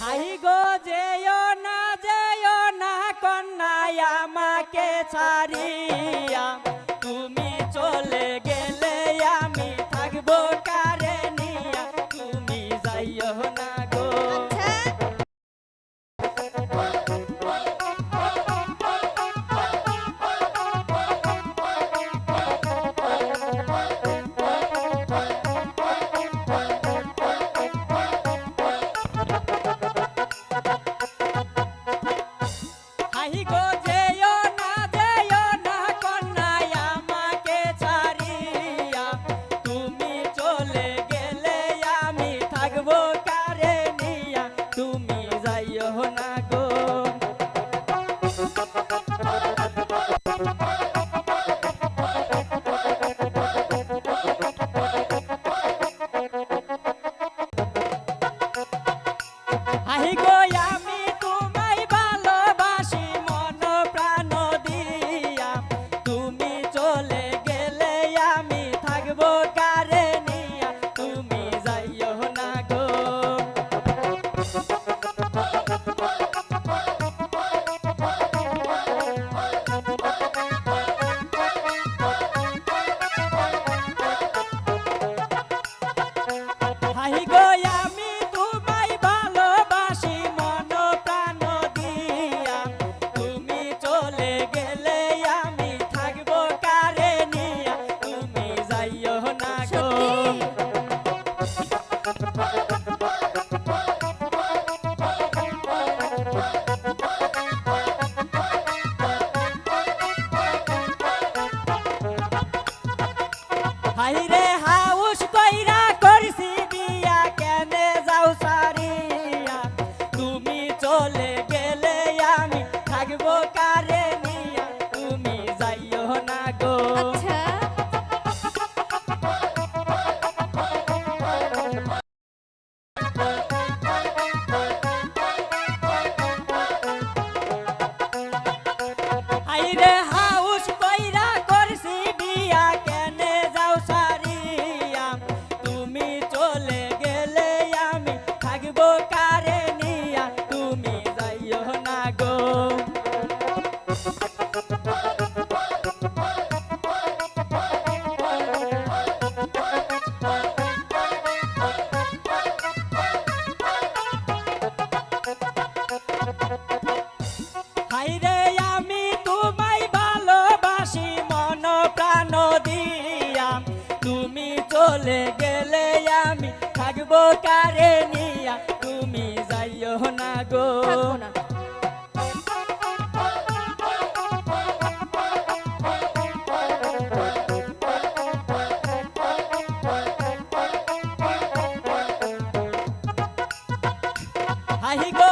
High গো যেও না কন্যাই আমাকে ছাড়িয়া, তুমি চলে গেলে আমি থাকবো কারে নিয়া, তুমি যাইও না গো। হাই গো যেও না কন্যাই আমাকে ছাড়িয়া, তুমি চলে গেলে আমি থাকবো কারে নিয়া, তুমি যাইও না গো। হাই গো আমি তোমায় ভালোবাসি মন প্রাণ দিয়া, তুমি চলে গেলে আমি থাকবো কারে নিয়া, তুমি যাইও না গো। হাই গো আমি তোমায় ভালোবাসি মন প্রাণ দিয়া, তুমি চলে গেলে আমি থাকবো কারে নিয়া, তুমি যাইও না গো। হাই রে হাউস কইরা করছি বিয়া, কেনে যাও সারিয়া, তুমি চলে গেলে আমি থাকবো কারে নিয়া, তুমি যাইও না গো। আচ্ছা হাই রে হাউস কইরা করছি বিয়া, কেনে যাও সারিয়া, তুমি চলে গেলে আমি থাকবো কারে নিয়া, তুমি যাইও না গো। হাই রে আমি তোমায় ভালোবাসি মন প্রাণ দিয়া, তুমি চলে গেলে আমি থাকবো কারে নিয়া, তুমি যাইও না গো। থাকবো না। হাই গো